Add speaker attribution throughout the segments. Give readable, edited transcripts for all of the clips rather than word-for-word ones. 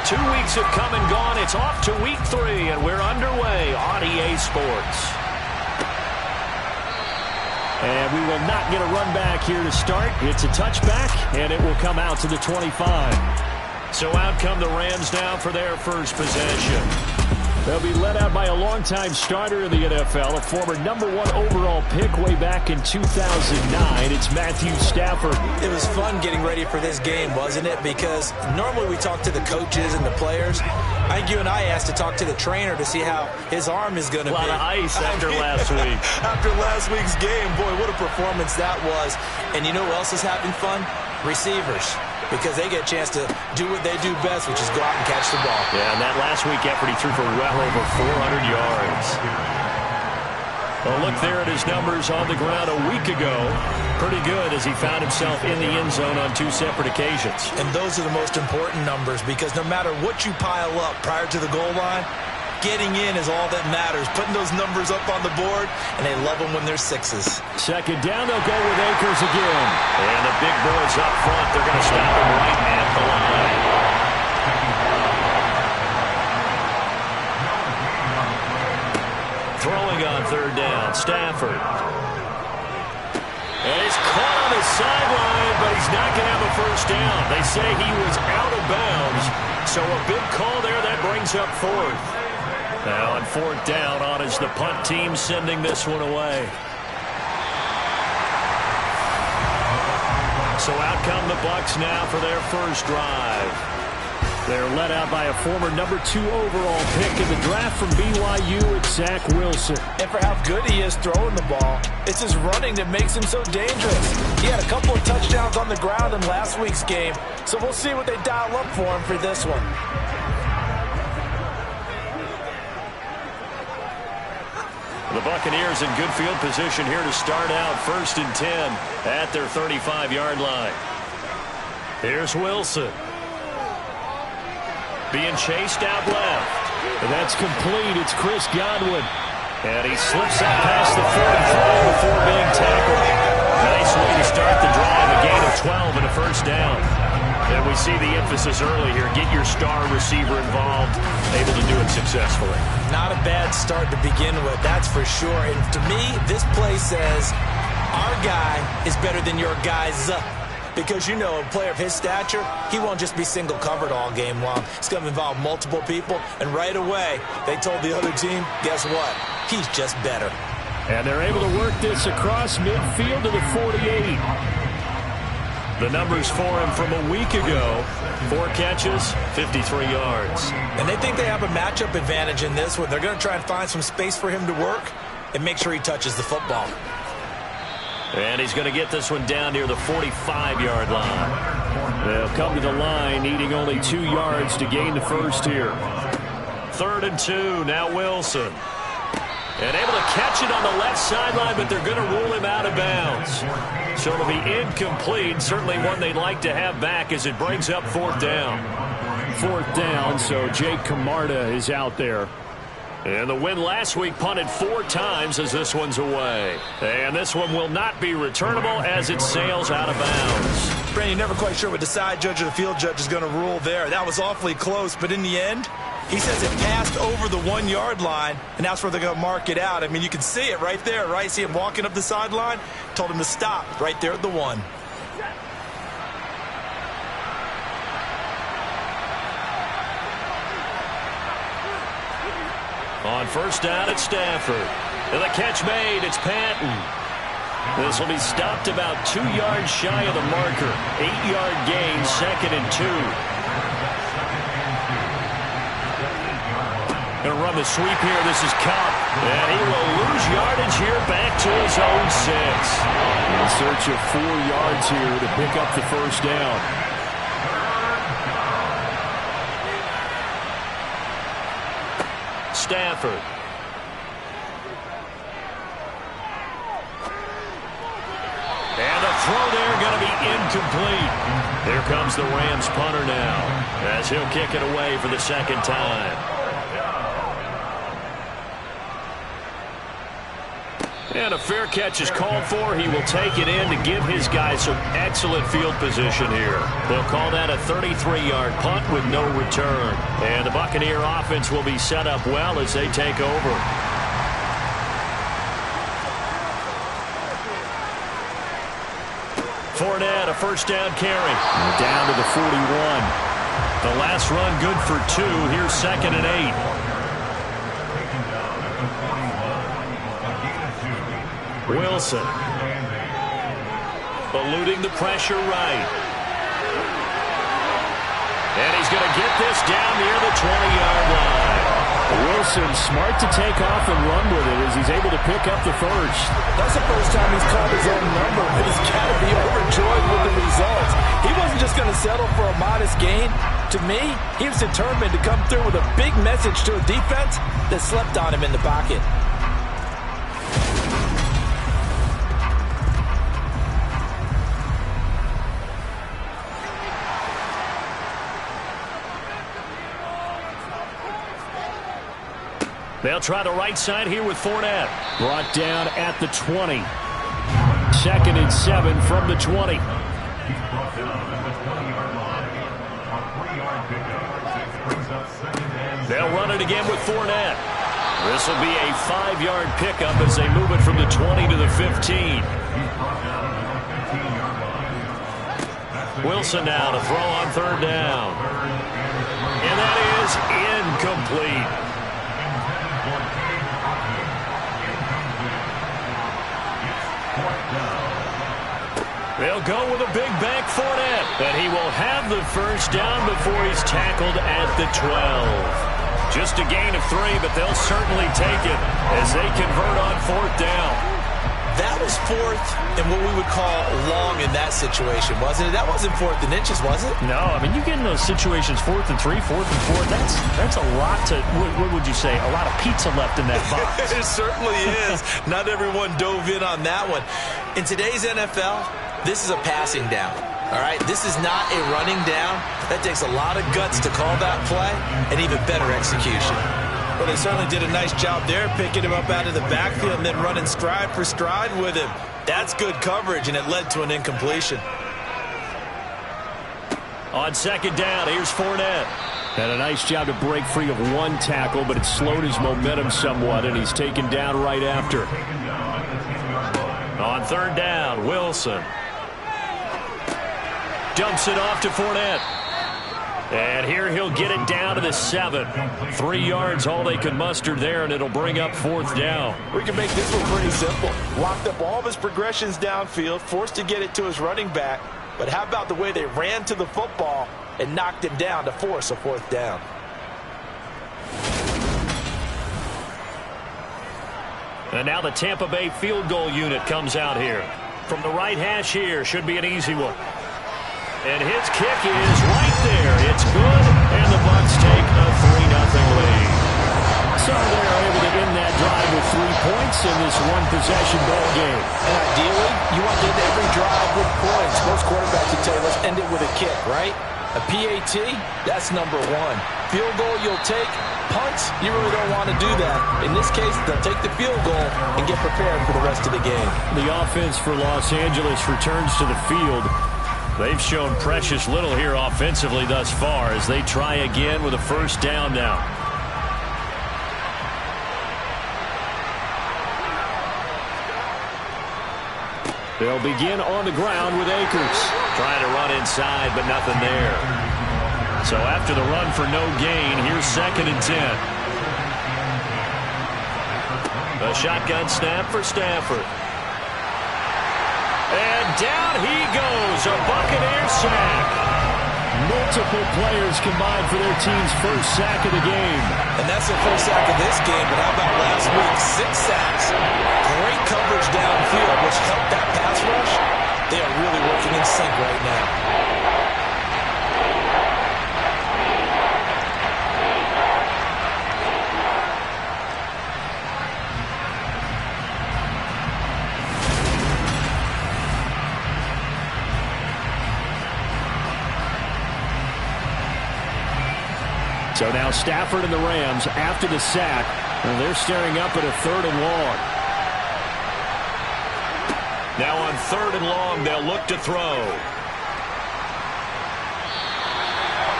Speaker 1: 2 weeks have come and gone. It's off to week 3, and we're underway on EA Sports. And we will not get a run back here to start. It's a touchback, and it will come out to the 25. So out come the Rams now for their first possession. They'll be led out by a longtime starter in the NFL, a former #1 overall pick way back in 2009. It's Matthew Stafford.
Speaker 2: It was fun getting ready for this game, wasn't it? Because normally we talk to the coaches and the players. I think you and I asked to talk to the trainer to see how his arm is going to be.
Speaker 1: A lot of ice after last week.
Speaker 2: After last week's game, boy, what a performance that was. And you know who else is having fun? Receivers. Because they get a chance to do what they do best, which is go out and catch the ball.
Speaker 1: Yeah, and that last week effort, he threw for well over 400 yards. Well, look there at his numbers on the ground a week ago. Pretty good as he found himself in the end zone on 2 separate occasions.
Speaker 2: And those are the most important numbers because no matter what you pile up prior to the goal line, getting in is all that matters. Putting those numbers up on the board, and they love them when they're 6s.
Speaker 1: Second down, they'll go with Akers again. And the big boys up front, they're going to stop him right at the line. Throwing on 3rd down, Stafford. And he's caught on the sideline, but he's not going to have a first down. They say he was out of bounds, so a big call there that brings up 4th. Now on 4th down, on is the punt team sending this one away. So out come the Bucs now for their first drive. They're led out by a former #2 overall pick in the draft from BYU. It's Zach Wilson.
Speaker 2: And for how good he is throwing the ball, it's his running that makes him so dangerous. He had a couple of touchdowns on the ground in last week's game, so we'll see what they dial up for him for this one.
Speaker 1: The Buccaneers in good field position here to start out 1st and 10 at their 35-yard line. Here's Wilson. Being chased out left.
Speaker 3: And that's complete. It's Chris Godwin.
Speaker 1: And he slips up past the 45 before being tackled. Nice way to start the drive. A gain of 12 and a first down. And we see the emphasis early here. Get your star receiver involved. Able to do it successfully.
Speaker 2: Not a bad start to begin with, that's for sure. And to me, this play says our guy is better than your guy's. Because, you know, a player of his stature, he won't just be single covered all game long. It's going to involve multiple people. And right away, they told the other team, guess what? He's just better.
Speaker 3: And they're able to work this across midfield to the 48.
Speaker 1: The numbers for him from a week ago: 4 catches, 53 yards.
Speaker 2: And they think they have a matchup advantage in this one. They're going to try and find some space for him to work and make sure he touches the football.
Speaker 1: And he's going to get this one down near the 45-yard line.
Speaker 3: They'll come to the line, needing only 2 yards to gain the first here.
Speaker 1: 3rd and 2, now Wilson. And able to catch it on the left sideline, but they're going to rule him out of bounds. So it'll be incomplete. Certainly one they'd like to have back as it brings up 4th down.
Speaker 3: 4th down, so Jake Camarda is out there.
Speaker 1: And the win last week punted 4 times as this one's away. And this one will not be returnable as it sails out of bounds.
Speaker 2: Brandon, you're never quite sure what the side judge or the field judge is going to rule there. That was awfully close, but in the end, he says it passed over the 1-yard line, and that's where they're going to mark it out. I mean, you can see it right there, right? See him walking up the sideline? Told him to stop right there at the 1.
Speaker 1: On 1st down, it's Stafford. And the catch made, it's Patton. This will be stopped about 2 yards shy of the marker. 8-yard gain, 2nd and 2. Going to run the sweep here. This is Kupp. And he will lose yardage here back to his own 6.
Speaker 3: In search of 4 yards here to pick up the first down.
Speaker 1: Stafford. And the throw there going to be incomplete. Here comes the Rams punter now as he'll kick it away for the 2nd time. And a fair catch is called for. He will take it in to give his guys some excellent field position here. They'll call that a 33-yard punt with no return. And the Buccaneer offense will be set up well as they take over. Fournette, a first down carry. And down to the 41. The last run good for 2. Here's 2nd and 8. Wilson. Eluding the pressure right. And he's going to get this down near the 20-yard line.
Speaker 3: Wilson smart to take off and run with it as he's able to pick up the first.
Speaker 2: That's the first time he's called his own number, and he's got to be overjoyed with the results. He wasn't just going to settle for a modest gain. To me, he was determined to come through with a big message to a defense that slept on him in the pocket.
Speaker 1: They'll try the right side here with Fournette. Brought down at the 20. 2nd and 7 from the 20. They'll run it again with Fournette. This will be a 5-yard pickup as they move it from the 20 to the 15. Wilson now to throw on 3rd down. And that is incomplete. They'll go with a big bank Fournette, and he will have the first down before he's tackled at the 12. Just a gain of 3, but they'll certainly take it as they convert on 4th down.
Speaker 2: That was 4th and what we would call long in that situation, wasn't it? That wasn't 4th and inches, was it?
Speaker 1: No, I mean, you get in those situations 4th and 3, 4th and 4. That's a lot to, what would you say, a lot of pizza left in that box.
Speaker 2: It certainly is. Not everyone dove in on that one. In today's NFL, this is a passing down. All right, this is not a running down. That takes a lot of guts to call that play and even better execution. Well, they certainly did a nice job there, picking him up out of the backfield and then running stride for stride with him. That's good coverage, and it led to an incompletion.
Speaker 1: On 2nd down, here's Fournette. Had a nice job to break free of one tackle, but it slowed his momentum somewhat, and he's taken down right after. On 3rd down, Wilson. Dumps it off to Fournette. And here he'll get it down to the 7. 3 yards, all they can muster there, and it'll bring up 4th down.
Speaker 2: We can make this one pretty simple. Locked up all of his progressions downfield, forced to get it to his running back. But how about the way they ran to the football and knocked him down to force a 4th down?
Speaker 1: And now the Tampa Bay field goal unit comes out here. From the right hash here, should be an easy one. And his kick is right there. It's good, and the Bucs take a 3-0 lead. So they're able to end that drive with 3 points in this one-possession ball game.
Speaker 2: And ideally, you want to end every drive with points. Most quarterbacks would tell you, let's end it with a kick, right? A PAT, that's number 1. Field goal you'll take. Punts, you really don't want to do that. In this case, they'll take the field goal and get prepared for the rest of the game.
Speaker 1: The offense for Los Angeles returns to the field. They've shown precious little here offensively thus far as they try again with a first down now. They'll begin on the ground with Akers. Trying to run inside, but nothing there. So after the run for no gain, here's 2nd and 10. A shotgun snap for Stafford. And down he goes, a Buccaneer sack. Multiple players combined for their team's first sack of the game.
Speaker 2: And that's their first sack of this game, but how about last week? 6 sacks. Great coverage downfield, which helped that pass rush. They are really working in sync right now.
Speaker 1: So now Stafford and the Rams after the sack. And they're staring up at a 3rd and long. Now on 3rd and long, they'll look to throw.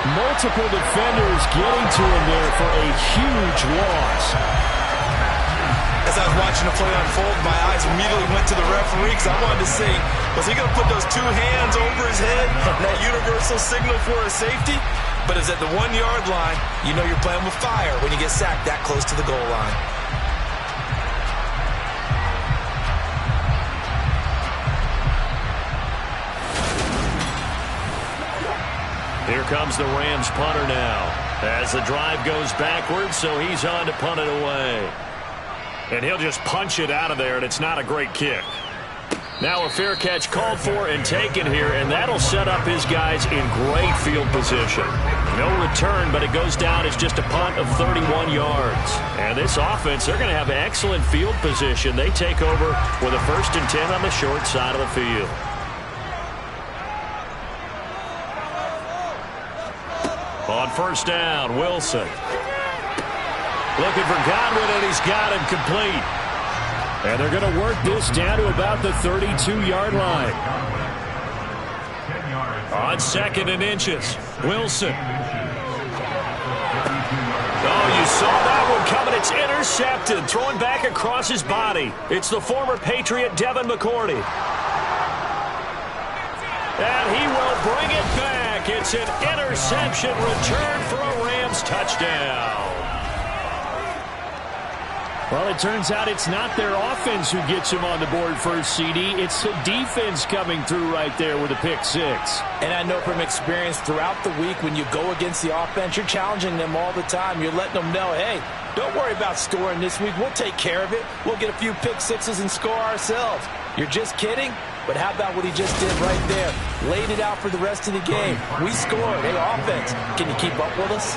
Speaker 3: Multiple defenders getting to him there for a huge loss.
Speaker 2: As I was watching the play unfold, my eyes immediately went to the referee because I wanted to see, was he going to put those 2 hands over his head, that universal signal for a safety? But it's at the 1-yard line. You know you're playing with fire when you get sacked that close to the goal line.
Speaker 1: Here comes the Rams punter now as the drive goes backwards, so he's on to punt it away. And he'll just punch it out of there, and it's not a great kick. Now a fair catch called for and taken here, and that'll set up his guys in great field position. No return, but it goes down as just a punt of 31 yards. And this offense, they're going to have excellent field position. They take over with a 1st and 10 on the short side of the field. On 1st down, Wilson. Looking for Godwin, and he's got him complete.
Speaker 3: And they're going to work this down to about the 32-yard line.
Speaker 1: On 2nd and inches, Wilson. Oh, you saw that one coming. It's intercepted. Throwing back across his body. It's the former Patriot Devin McCourty. And he will bring it back. It's an interception return for a Rams touchdown.
Speaker 3: Well, it turns out it's not their offense who gets him on the board first, CD. It's the defense coming through right there with a pick 6.
Speaker 2: And I know from experience throughout the week when you go against the offense, you're challenging them all the time. You're letting them know, hey, don't worry about scoring this week. We'll take care of it. We'll get a few pick 6s and score ourselves. You're just kidding? But how about what he just did right there? Laid it out for the rest of the game. We scored. Hey, offense, can you keep up with us?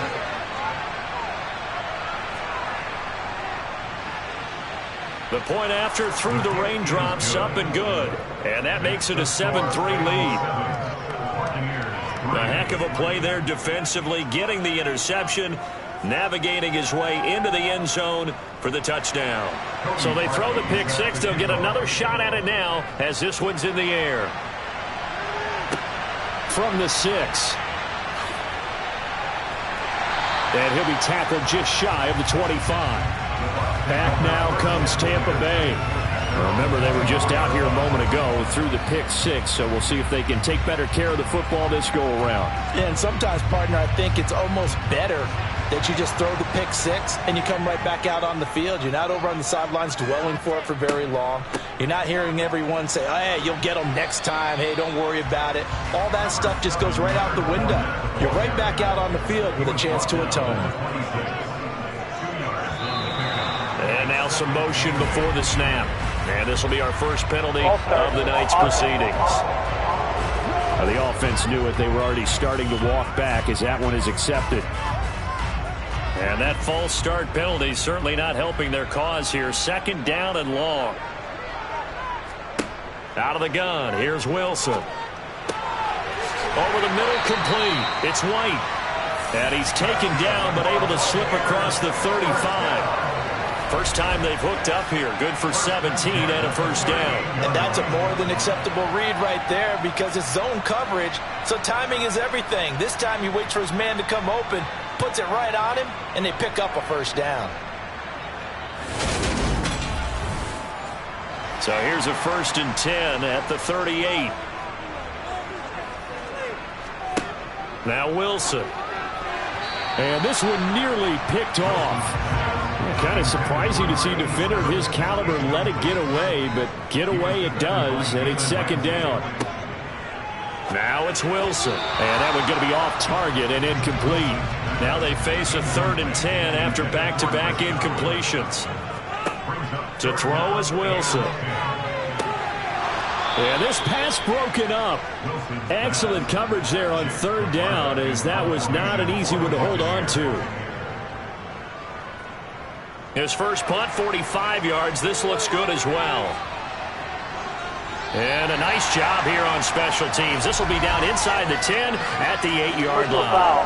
Speaker 1: The point after through the raindrops, up and good. And that makes it a 7-3 lead. A heck of a play there defensively, getting the interception, navigating his way into the end zone for the touchdown. So they throw the pick 6. They'll get another shot at it now as this one's in the air.
Speaker 3: From the 6. And he'll be tackled just shy of the 25. Back now comes Tampa Bay. Remember, they were just out here a moment ago through the pick 6, so we'll see if they can take better care of the football this go-around.
Speaker 2: Yeah, and sometimes, partner, I think it's almost better that you just throw the pick 6 and you come right back out on the field. You're not over on the sidelines dwelling for it for very long. You're not hearing everyone say, oh, hey, you'll get them next time. Hey, don't worry about it. All that stuff just goes right out the window. You're right back out on the field with a chance to atone.
Speaker 1: And now some motion before the snap. And this will be our first penalty of the night's proceedings.
Speaker 3: The offense knew it. They were already starting to walk back as that one is accepted.
Speaker 1: And that false start penalty certainly not helping their cause here. 2nd down and long. Out of the gun, here's Wilson. Over the middle, complete. It's White. And he's taken down, but able to slip across the 35. First time they've hooked up here. Good for 17 and a 1st down.
Speaker 2: And that's a more than acceptable read right there because it's zone coverage, so timing is everything. This time he waits for his man to come open, puts it right on him, and they pick up a 1st down.
Speaker 1: So here's a 1st and 10 at the 38. Now Wilson.
Speaker 3: And this one nearly picked off. Kind of surprising to see a defender of his caliber let it get away, but get away it does, and it's 2nd down.
Speaker 1: Now it's Wilson. And that one going to be off target and incomplete. Now they face a 3rd and 10 after back-to-back incompletions. To throw is Wilson.
Speaker 3: And this pass broken up. Excellent coverage there on 3rd down, as that was not an easy one to hold on to.
Speaker 1: His first punt, 45 yards. This looks good as well. And a nice job here on special teams. This will be down inside the 10 at the 8-yard line.
Speaker 4: Foul.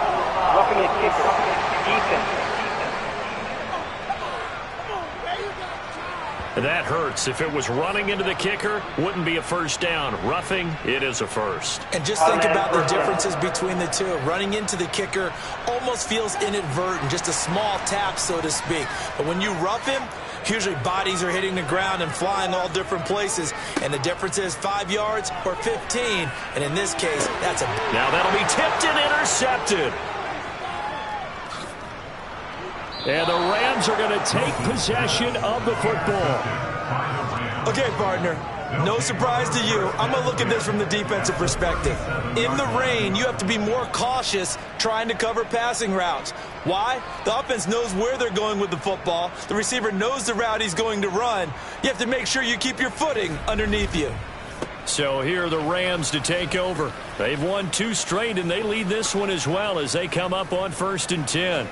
Speaker 4: Roughing a kicker. Defense.
Speaker 1: That hurts. If it was running into the kicker, wouldn't be a first down. Roughing, it is a first.
Speaker 2: And just think about the differences between the two. Running into the kicker almost feels inadvertent, just a small tap, so to speak. But when you rough him, usually bodies are hitting the ground and flying all different places. And the difference is 5 yards or 15. And in this case, that's a...
Speaker 1: Now that'll be tipped and intercepted. And the Rams are going to take possession of the football.
Speaker 2: Okay, partner, no surprise to you. I'm going to look at this from the defensive perspective. In the rain, you have to be more cautious trying to cover passing routes. Why? The offense knows where they're going with the football. The receiver knows the route he's going to run. You have to make sure you keep your footing underneath you.
Speaker 1: So here are the Rams to take over. They've won 2 straight, and they lead this one as well as they come up on 1st and 10.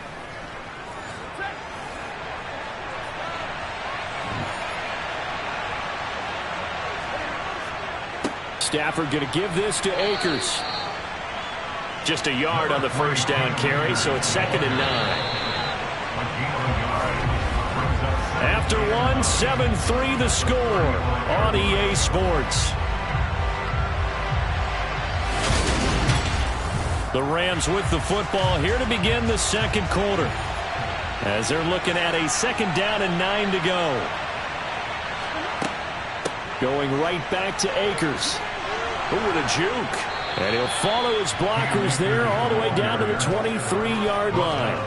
Speaker 1: Stafford going to give this to Akers. Just a yard on the first down carry, so it's 2nd and 9. After 1, 7-3 the score on EA Sports. The Rams with the football here to begin the 2nd quarter, as they're looking at a 2nd down and 9 to go. Going right back to Akers. Ooh, with a juke. And he'll follow his blockers there all the way down to the 23-yard line.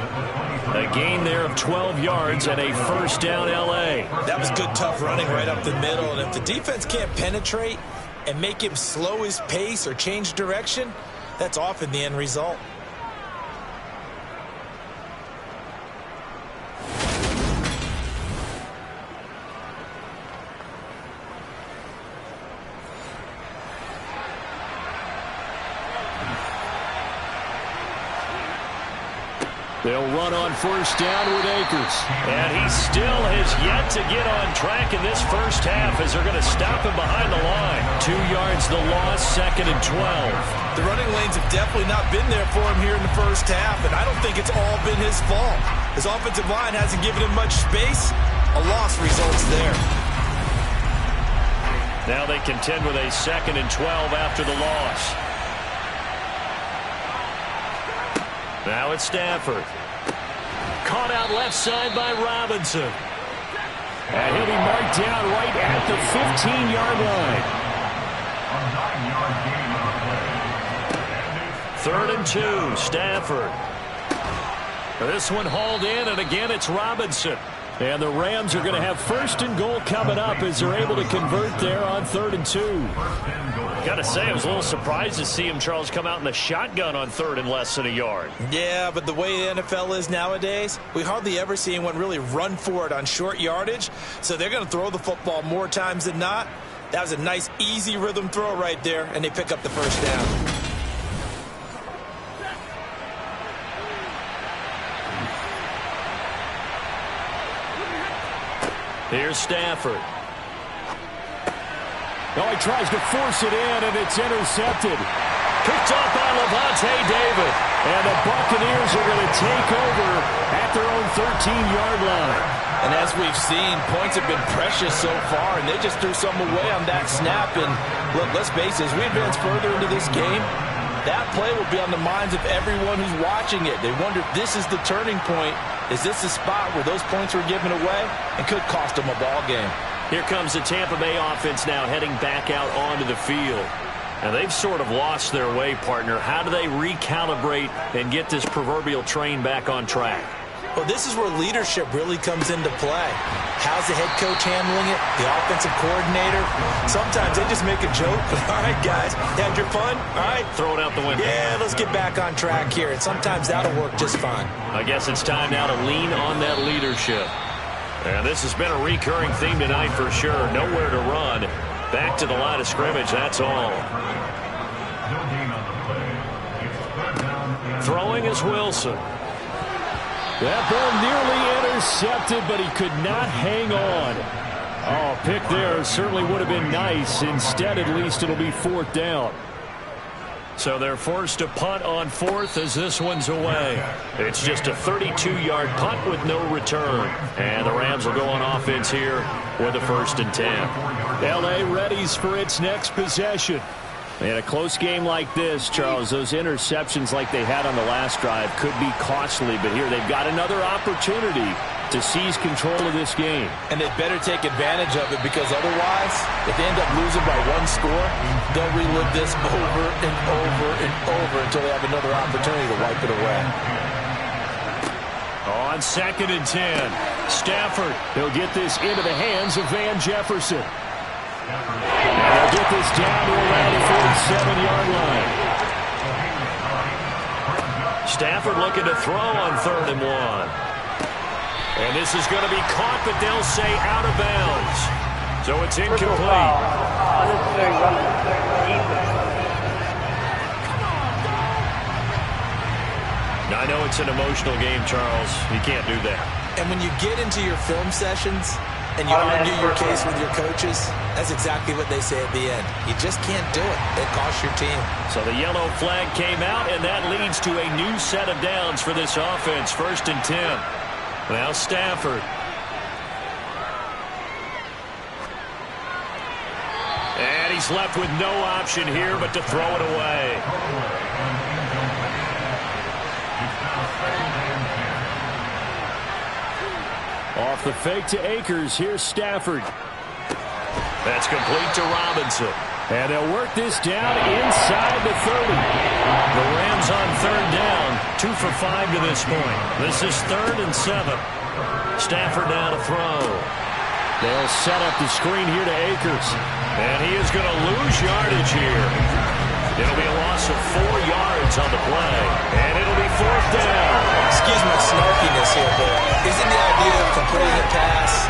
Speaker 1: A gain there of 12 yards and a first down L.A.
Speaker 2: That was good, tough running right up the middle. And if the defense can't penetrate and make him slow his pace or change direction, that's often the end result.
Speaker 1: They'll run on first down with Akers. And he still has yet to get on track in this first half as they're going to stop him behind the line. 2 yards the loss, 2nd and 12.
Speaker 2: The running lanes have definitely not been there for him here in the first half, and I don't think it's all been his fault. His offensive line hasn't given him much space. A loss results there.
Speaker 1: Now they contend with a 2nd and 12 after the loss. Now it's Stafford. Caught out left side by Robinson. And he'll be marked down right at the 15-yard line. 3rd and 2, Stafford. This one hauled in, and again it's Robinson. And the Rams are going to have 1st and goal coming up as they're able to convert there on 3rd and 2. Got to say, I was a little surprised to see him, Charles, come out in the shotgun on 3rd and less than a yard.
Speaker 2: Yeah, but the way the NFL is nowadays, we hardly ever see anyone really run for it on short yardage. So they're going to throw the football more times than not. That was a nice, easy rhythm throw right there, and they pick up the first down.
Speaker 1: Here's Stafford. Oh, he tries to force it in, and it's intercepted. Picked up by Lavonte David. And the Buccaneers are going to take over at their own 13-yard line.
Speaker 2: And as we've seen, points have been precious so far, and they just threw some away on that snap. And look, let's face it, as we advance further into this game, that play will be on the minds of everyone who's watching it. They wonder if this is the turning point. Is this the spot where those points were given away and could cost them a ball game?
Speaker 1: Here comes the Tampa Bay offense now heading back out onto the field. And they've sort of lost their way, partner. How do they recalibrate and get this proverbial train back on track?
Speaker 2: Well, this is where leadership really comes into play. How's the head coach handling it? The offensive coordinator? Sometimes they just make a joke. All right, guys, had your fun? All right.
Speaker 1: Throw it out the window.
Speaker 2: Yeah, let's get back on track here. And sometimes that'll work just fine.
Speaker 1: I guess it's time now to lean on that leadership. And this has been a recurring theme tonight for sure. Nowhere to run. Back to the line of scrimmage, that's all. Throwing is Wilson. That ball nearly intercepted, but he could not hang on. Oh, pick there certainly would have been nice. Instead, at least, it'll be 4th down. So they're forced to punt on 4th as this one's away. It's just a 32-yard punt with no return. And the Rams will go on offense here with a 1st and 10. L.A. readies for its next possession. In a close game like this, Charles, those interceptions like they had on the last drive could be costly. But here they've got another opportunity to seize control of this game.
Speaker 2: And they better take advantage of it, because otherwise, if they end up losing by 1 score, they'll relive this over and over and over until they have another opportunity to wipe it away.
Speaker 1: On 2nd and 10, Stafford. He'll get this into the hands of Van Jefferson. And they'll get this down to around the 47-yard line. Stafford looking to throw on 3rd and 1. And this is going to be caught, but they'll say out of bounds. So it's incomplete. Now, I know it's an emotional game, Charles. You can't do that.
Speaker 2: And when you get into your film sessions and you argue your case with your coaches, that's exactly what they say at the end. You just can't do it. It costs your team.
Speaker 1: So the yellow flag came out, and that leads to a new set of downs for this offense. 1st and 10. Now Stafford. And he's left with no option here but to throw it away. Off the fake to Akers. Here's Stafford. That's complete to Robinson. And they'll work this down inside the 30. The Rams on 3rd down. 2 for 5 to this point. This is 3rd and 7. Stafford now to throw. They'll set up the screen here to Akers. And he is going to lose yardage here. It'll be a loss of 4 yards on the play. And it'll be 4th down.
Speaker 2: Excuse my snarkiness here, but isn't the idea of completing a pass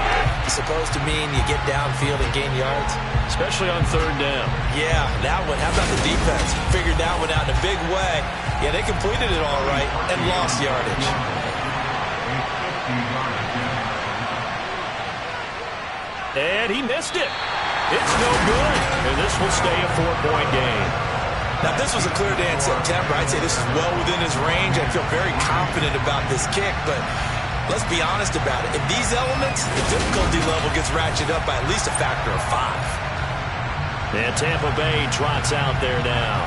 Speaker 2: supposed to mean you get downfield and gain yards?
Speaker 1: Especially on 3rd down.
Speaker 2: Yeah, that one. How about the defense? Figured that one out in a big way. Yeah, they completed it all right and lost yardage.
Speaker 1: And he missed it. It's no good. And this will stay a 4-point game.
Speaker 2: Now, if this was a clear day in September, I'd say this is well within his range. I feel very confident about this kick, but let's be honest about it. In these elements, the difficulty level gets ratcheted up by at least a factor of 5.
Speaker 1: And Tampa Bay trots out there now.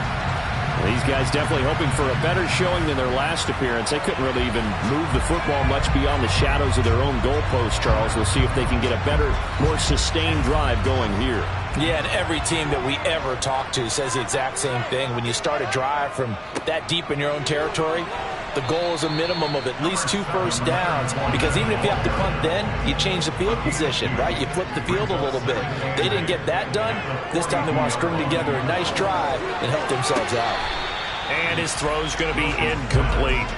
Speaker 1: These guys definitely hoping for a better showing than their last appearance. They couldn't really even move the football much beyond the shadows of their own goalpost, Charles. We'll see if they can get a better, more sustained drive going here.
Speaker 2: Yeah, and every team that we ever talk to says the exact same thing. When you start a drive from that deep in your own territory, the goal is a minimum of at least 2 first downs, because even if you have to punt then, you change the field position, right? You flip the field a little bit. They didn't get that done. This time they want to string together a nice drive and help themselves out.
Speaker 1: And his throw's going to be incomplete.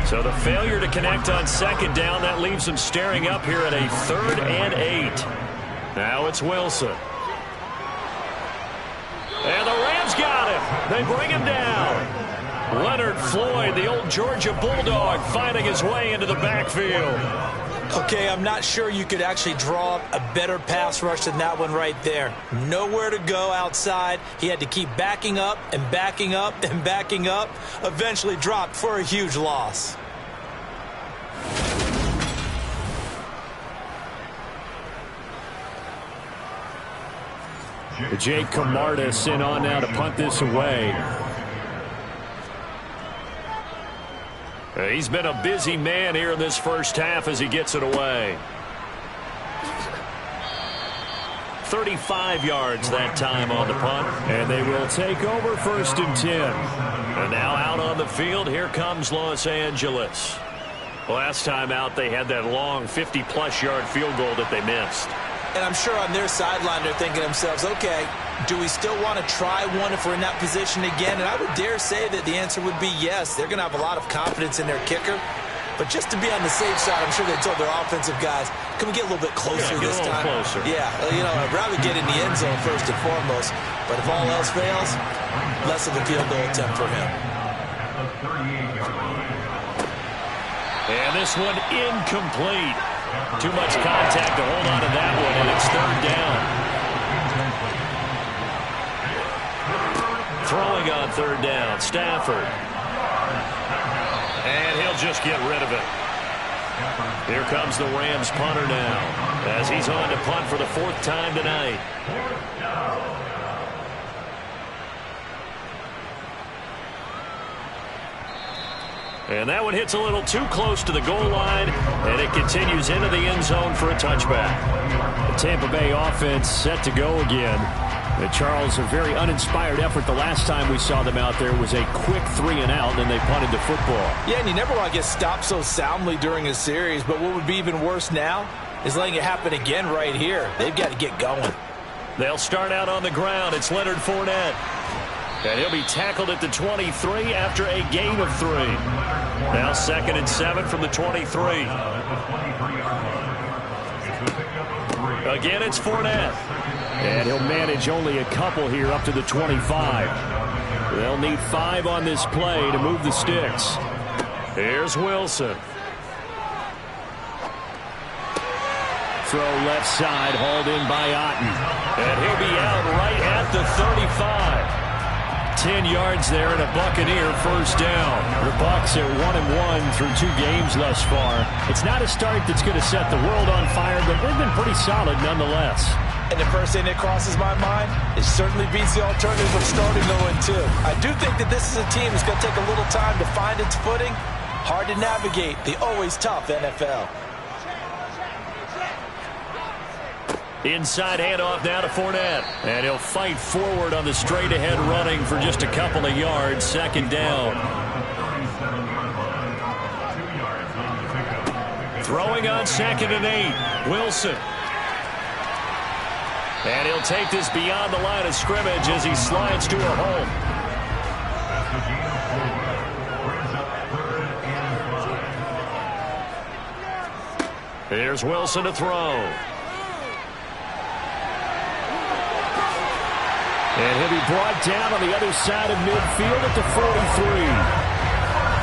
Speaker 1: So the failure to connect on 2nd down, that leaves them staring up here at a 3rd and 8. Now it's Wilson. And the Rams got him. They bring him down. Leonard Floyd, the old Georgia Bulldog, finding his way into the backfield.
Speaker 2: Okay, I'm not sure you could actually draw up a better pass rush than that one right there. Nowhere to go outside. He had to keep backing up and backing up and backing up. Eventually dropped for a huge loss.
Speaker 1: Jake Camarda sent on now to punt this away. He's been a busy man here in this first half as he gets it away. 35 yards that time on the punt. And they will take over 1st and 10. And now out on the field, here comes Los Angeles. Last time out, they had that long 50-plus yard field goal that they missed.
Speaker 2: And I'm sure on their sideline they're thinking to themselves, okay, do we still want to try one if we're in that position again? And I would dare say that the answer would be yes. They're going to have a lot of confidence in their kicker. But just to be on the safe side, I'm sure they told their offensive guys, can we get a little bit closer this time?
Speaker 1: Closer.
Speaker 2: Yeah, you know, I'd rather get in the end zone first and foremost. But if all else fails, less of a field goal attempt for him.
Speaker 1: And this one incomplete. Too much contact to hold on to that one, and it's 3rd down. Throwing on third down, Stafford. And he'll just get rid of it. Here comes the Rams punter now, as he's on to punt for the 4th time tonight. And that one hits a little too close to the goal line, and it continues into the end zone for a touchback. The Tampa Bay offense set to go again. And Charles, a very uninspired effort. The last time we saw them out there was a quick 3-and-out, and they punted the football.
Speaker 2: Yeah, and you never want to get stopped so soundly during a series, but what would be even worse now is letting it happen again right here. They've got to get going.
Speaker 1: They'll start out on the ground. It's Leonard Fournette. And he'll be tackled at the 23 after a gain of 3. Now 2nd and 7 from the 23. Again, it's Fournette. And he'll manage only a couple here up to the 25. They'll need 5 on this play to move the sticks. Here's Wilson. Throw left side, hauled in by Otten. And he'll be out right at the 35. 10 yards there and a Buccaneer first down. The Bucs are 1-1 through 2 games thus far. It's not a start that's going to set the world on fire, but they've been pretty solid nonetheless.
Speaker 2: And the first thing that crosses my mind, it certainly beats the alternative of starting 0-2. I do think that this is a team that's going to take a little time to find its footing. Hard to navigate the always tough NFL.
Speaker 1: Inside handoff now to Fournette. And he'll fight forward on the straight-ahead running for just a couple of yards. 2nd down. Throwing on 2nd and 8. Wilson. And he'll take this beyond the line of scrimmage as he slides to a home. Here's Wilson to throw. And he'll be brought down on the other side of midfield at the 43.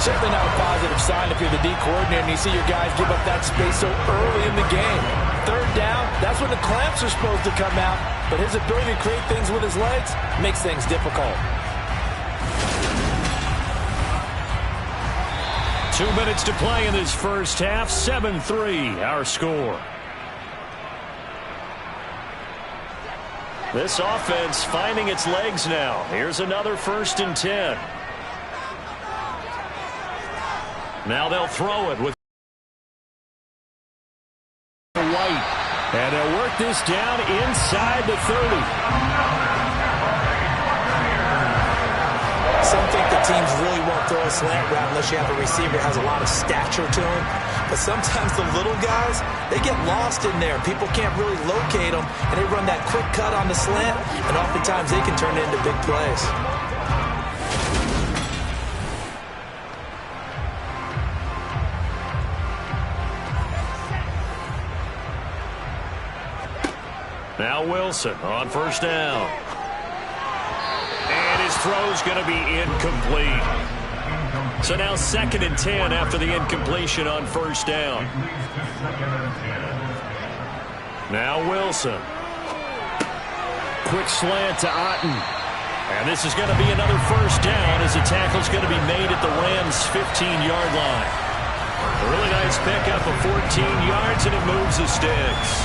Speaker 2: Certainly not a positive sign if you're the D coordinator and you see your guys give up that space so early in the game. 3rd down, that's when the clamps are supposed to come out. But his ability to create things with his legs makes things difficult.
Speaker 1: 2 minutes to play in this first half. 7-3, our score. This offense finding its legs now. Here's another 1st and 10. Now they'll throw it with White. And they'll work this down inside the 30.
Speaker 2: Some think the teams really won't throw a slant route unless you have a receiver that has a lot of stature to him. But sometimes the little guys, they get lost in there. People can't really locate them, and they run that quick cut on the slant, and oftentimes they can turn it into big plays.
Speaker 1: Now Wilson on 1st down. And his throw's going to be incomplete. So now 2nd and 10 after the incompletion on 1st down. Now Wilson. Quick slant to Otten. And this is going to be another 1st down as the tackle's going to be made at the Rams' 15-yard line. A really nice pickup of 14 yards, and it moves the sticks.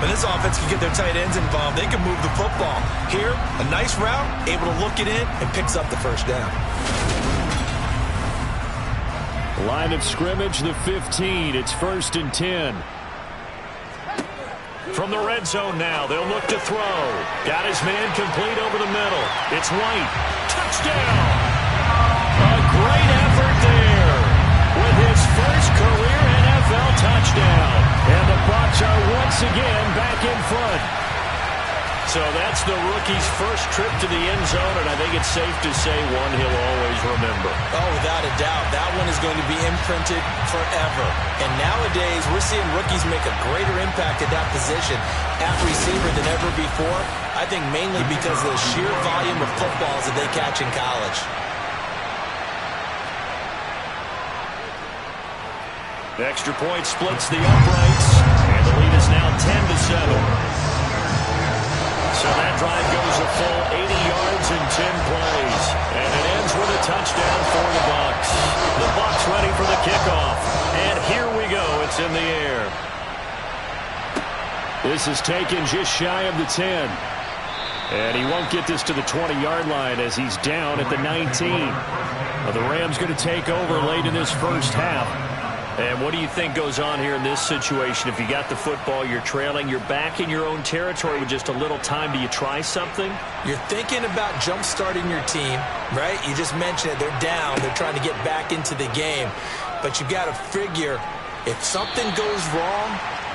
Speaker 2: When this offense can get their tight ends involved, they can move the football. Here, a nice route, able to look it in, and picks up the 1st down.
Speaker 1: Line of scrimmage, the 15. It's 1st and 10. From the red zone now, they'll look to throw. Got his man complete over the middle. It's White. Touchdown! A great effort there with his first career NFL touchdown. And the Bucs are once again back in front. So that's the rookie's first trip to the end zone, and I think it's safe to say one he'll always remember.
Speaker 2: Oh, without a doubt. That one is going to be imprinted forever. And nowadays, we're seeing rookies make a greater impact at that position at receiver than ever before. I think mainly because of the sheer volume of footballs that they catch in college.
Speaker 1: The extra point splits the uprights, and the lead is now 10-7. So that drive goes a full 80 yards in 10 plays. And it ends with a touchdown for the Bucs. The Bucs ready for the kickoff. And here we go. It's in the air. This is taken just shy of the 10. And he won't get this to the 20-yard line as he's down at the 19. Well, the Rams going to take over late in this first half. And what do you think goes on here in this situation? If you got the football, you're trailing, you're back in your own territory with just a little time. Do you try something?
Speaker 2: You're thinking about jump-starting your team, right? You just mentioned it. They're down. They're trying to get back into the game. But you got to figure if something goes wrong,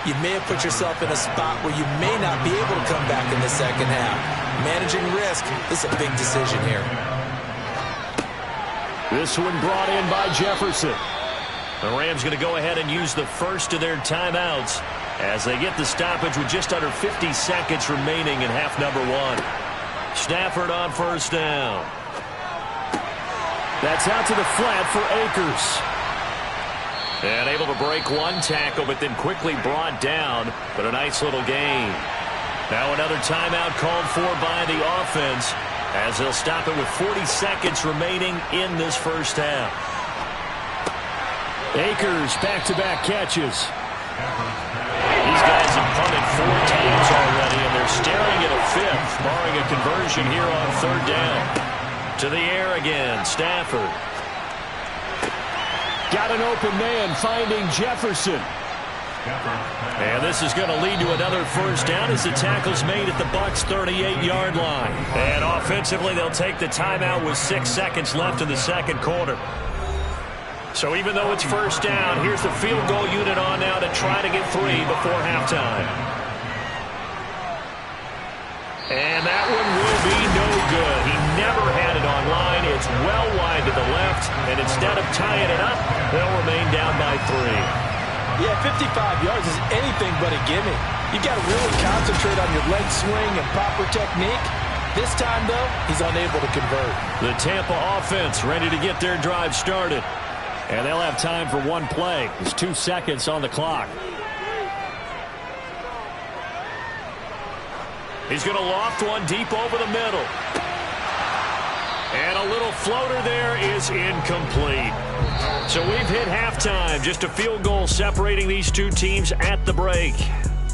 Speaker 2: you may have put yourself in a spot where you may not be able to come back in the second half. Managing risk, this is a big decision here.
Speaker 1: This one brought in by Jefferson. The Rams going to go ahead and use the first of their timeouts as they get the stoppage with just under 50 seconds remaining in half number 1. Stafford on first down. That's out to the flat for Akers. And able to break one tackle, but then quickly brought down. But a nice little gain. Now another timeout called for by the offense as they'll stop it with 40 seconds remaining in this first half. Akers back-to-back catches. These guys have punted 4 times already, and they're staring at a 5th, barring a conversion here on third down. To the air again, Stafford. Got an open man finding Jefferson. And this is going to lead to another first down as the tackle's made at the Bucs' 38-yard line. And offensively, they'll take the timeout with 6 seconds left in the second quarter. So even though it's first down, here's the field goal unit on now to try to get 3 before halftime. And that one will be no good. He never had it online. It's well wide to the left. And instead of tying it up, they'll remain down by 3.
Speaker 2: Yeah, 55 yards is anything but a gimme. You've got to really concentrate on your leg swing and proper technique. This time, though, he's unable to convert.
Speaker 1: The Tampa offense ready to get their drive started. And they'll have time for one play. There's 2 seconds on the clock. He's going to loft one deep over the middle. And a little floater there is incomplete. So we've hit halftime. Just a field goal separating these two teams at the break.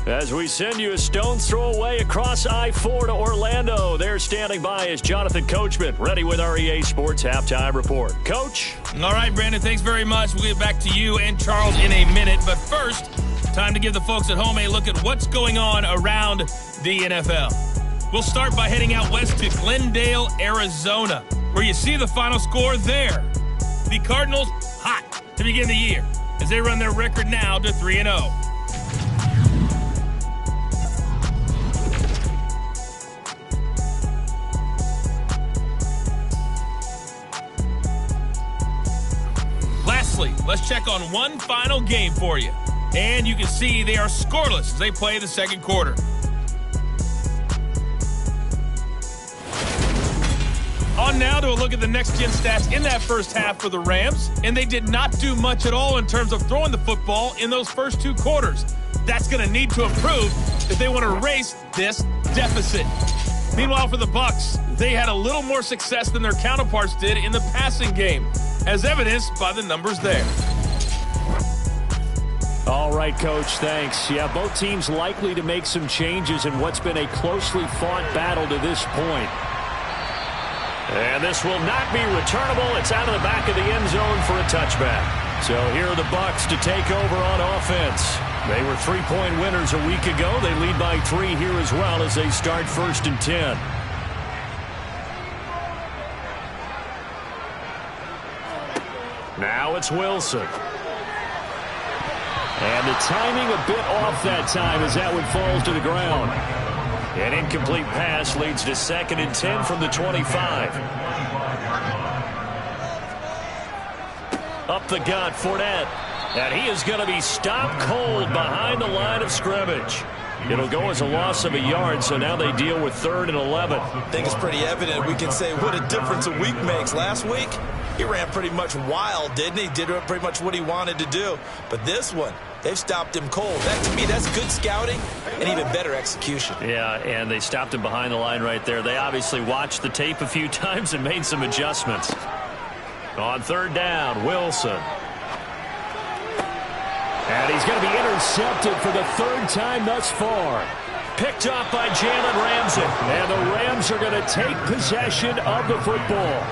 Speaker 1: As we send you a stone's throw away across I-4 to Orlando. There standing by is Jonathan Coachman, ready with our EA Sports Halftime Report. Coach?
Speaker 4: All right, Brandon, thanks very much. We'll get back to you and Charles in a minute. But first, time to give the folks at home a look at what's going on around the NFL. We'll start by heading out west to Glendale, Arizona, where you see the final score there. The Cardinals hot to begin the year as they run their record now to 3-0. Lastly, let's check on one final game for you. And you can see they are scoreless as they play the second quarter. On now to a look at the next-gen stats in that first half for the Rams. And they did not do much at all in terms of throwing the football in those first 2 quarters. That's going to need to improve if they want to erase this deficit. Meanwhile, for the Bucs, they had a little more success than their counterparts did in the passing game, as evidenced by the numbers there.
Speaker 1: All right, Coach, thanks. Yeah, both teams likely to make some changes in what's been a closely fought battle to this point. And this will not be returnable. It's out of the back of the end zone for a touchback. So here are the Bucs to take over on offense. They were 3-point winners a week ago. They lead by 3 here as well as they start 1st and 10. Now it's Wilson. And the timing a bit off that time as that one falls to the ground. An incomplete pass leads to 2nd and 10 from the 25. Up the gut, Fournette. And he is going to be stopped cold behind the line of scrimmage. It'll go as a loss of a yard, so now they deal with 3rd and 11.
Speaker 2: I think it's pretty evident. We can say what a difference a week makes. Last week, he ran pretty much wild, didn't he? Did pretty much what he wanted to do. But this one, They've stopped him cold. That, to me, that's good scouting and even better execution.
Speaker 3: Yeah, and they stopped him behind the line right there. They obviously watched the tape a few times and made some adjustments. On third down, Wilson.
Speaker 1: And he's going to be intercepted for the third time thus far.
Speaker 3: Picked off by Jalen Ramsey.
Speaker 1: And the Rams are going to take possession of the football.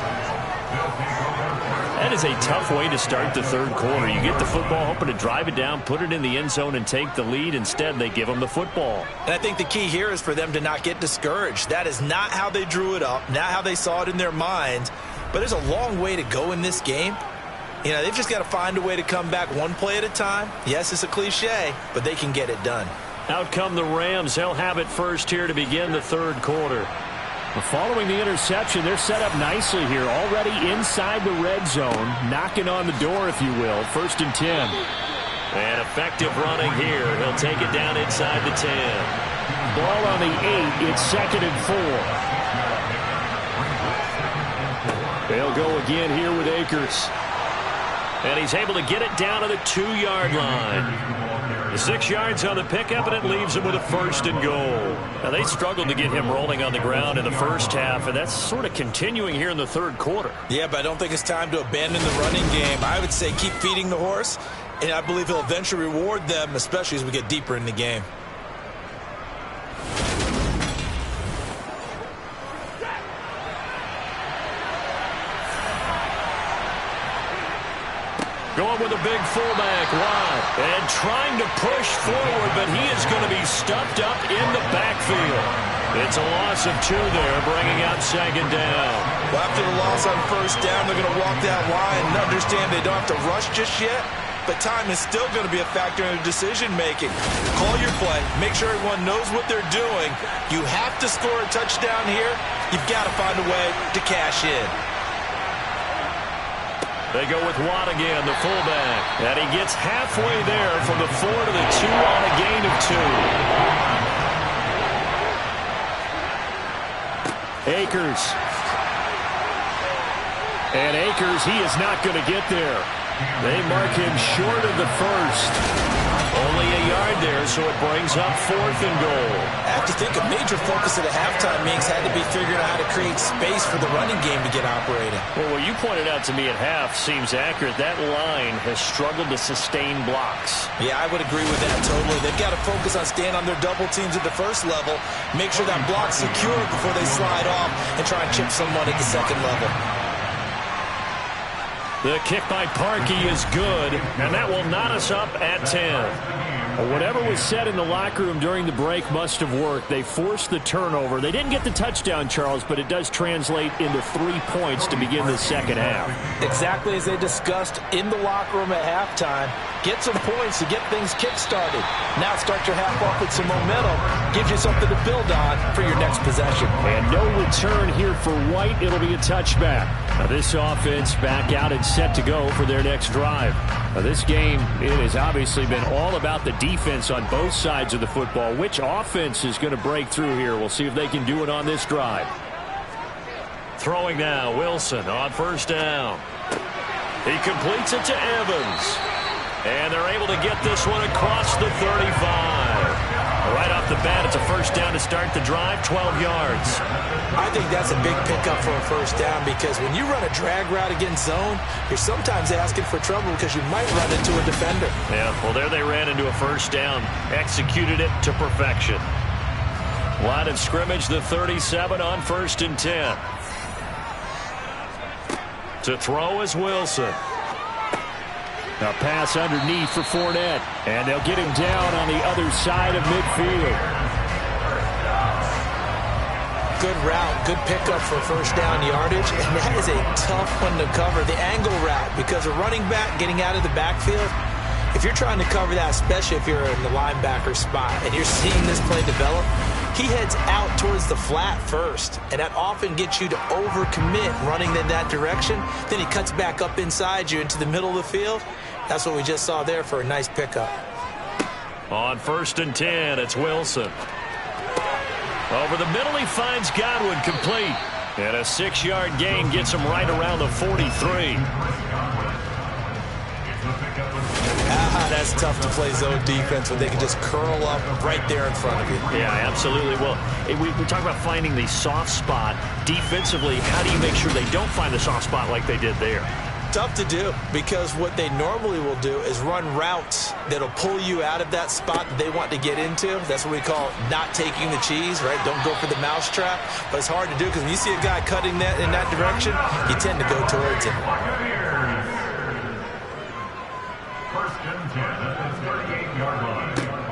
Speaker 3: That is a tough way to start the third quarter. You get the football, hoping to drive it down, put it in the end zone, and take the lead. Instead, they give them the football.
Speaker 2: And I think the key here is for them to not get discouraged. That is not how they drew it up, not how they saw it in their minds. But there's a long way to go in this game. You know, they've just got to find a way to come back one play at a time. Yes, it's a cliche, but they can get it done.
Speaker 3: Out come the Rams. They'll have it first here to begin the third quarter.
Speaker 1: Following the interception, they're set up nicely here, already inside the red zone, knocking on the door, if you will. 1st and 10.
Speaker 3: And effective running here. He'll take it down inside the 10.
Speaker 1: Ball on the 8. It's 2nd and 4. They'll go again here with Akers.
Speaker 3: And he's able to get it down to the 2-yard line. The 6 yards on the pickup, and it leaves him with a 1st and goal. Now, they struggled to get him rolling on the ground in the first half, and that's sort of continuing here in the third quarter.
Speaker 2: Yeah, but I don't think it's time to abandon the running game. I would say keep feeding the horse, and I believe he'll eventually reward them, especially as we get deeper in the game.
Speaker 3: Going with a big fullback wide and trying to push forward, but he is going to be stuffed up in the backfield. It's a loss of 2 there, bringing out 2nd down.
Speaker 2: Well, after the loss on 1st down, they're going to walk that line and understand they don't have to rush just yet, but time is still going to be a factor in their decision-making. Call your play. Make sure everyone knows what they're doing. You have to score a touchdown here. You've got to find a way to cash in.
Speaker 3: They go with Watt again, the fullback. And he gets halfway there from the 4 to the 2 on a gain of
Speaker 1: 2. Akers. And Akers, he is not going to get there. They mark him short of the 1st.
Speaker 3: Only a yard there, so it brings up 4th and goal.
Speaker 2: I have to think a major focus at the halftime meetings had to be figuring out how to create space for the running game to get operating.
Speaker 3: Well, what you pointed out to me at half seems accurate. That line has struggled to sustain blocks.
Speaker 2: Yeah, I would agree with that totally. They've got to focus on staying on their double teams at the first level, make sure that block's secure before they slide off and try and chip someone at the second level.
Speaker 3: The kick by Parkey is good, and that will knot us up at 10.
Speaker 1: Whatever was said in the locker room during the break must have worked. They forced the turnover. They didn't get the touchdown, Charles, but it does translate into 3 points to begin the second half.
Speaker 2: Exactly as they discussed in the locker room at halftime. Get some points to get things kick-started. Now start your half off with some momentum. Gives you something to build on for your next possession.
Speaker 1: And no return here for White. It'll be a touchback. Now this offense back out and set to go for their next drive. Now this game, it has obviously been all about the defense on both sides of the football. Which offense is going to break through here? We'll see if they can do it on this drive.
Speaker 3: Throwing now, Wilson on 1st down. He completes it to Evans. And they're able to get this one across the 35. Right off the bat, it's a 1st down to start the drive, 12 yards.
Speaker 2: I think that's a big pickup for a 1st down because when you run a drag route against zone, you're sometimes asking for trouble because you might run into a defender.
Speaker 3: Yeah, well, there they ran into a 1st down, executed it to perfection. Line of scrimmage, the 37 on 1st and 10. To throw is Wilson.
Speaker 1: A pass underneath for Fournette. And they'll get him down on the other side of midfield.
Speaker 2: Good route, good pickup for 1st down yardage. And that is a tough one to cover, the angle route, because a running back getting out of the backfield, if you're trying to cover that, especially if you're in the linebacker spot and you're seeing this play develop, he heads out towards the flat first, and that often gets you to overcommit running in that direction. Then he cuts back up inside you into the middle of the field. That's what we just saw there for a nice pickup.
Speaker 3: On 1st and 10, it's Wilson. Over the middle, he finds Godwin complete. And a 6-yard gain gets him right around the 43.
Speaker 2: That's tough to play zone defense when they can just curl up right there in front of you.
Speaker 3: Yeah, absolutely. Well, we talk about finding the soft spot. Defensively, how do you make sure they don't find the soft spot like they did there?
Speaker 2: Tough to do, because what they normally will do is run routes that'll pull you out of that spot that they want to get into. That's what we call not taking the cheese, right? Don't go for the mousetrap. But it's hard to do because when you see a guy cutting that in that direction, you tend to go towards him.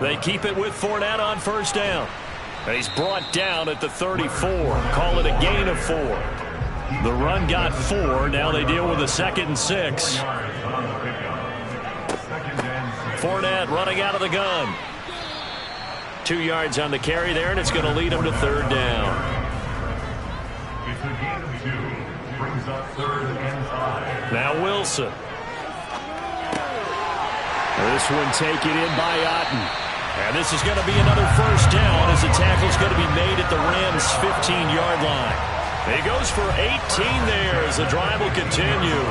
Speaker 1: They keep it with Fournette on first down. And he's brought down at the 34. Call it a gain of 4. The run got 4. Now they deal with a 2nd and 6. Fournette running out of the gun. 2 yards on the carry there, and it's going to lead him to 3rd down.
Speaker 5: It's a gain of 2. Brings up 3rd and 5.
Speaker 1: Now Wilson. This one taken in by Otten. And this is going to be another first down as the tackle's going to be made at the Rams' 15-yard line. He goes for 18 there as the drive will continue.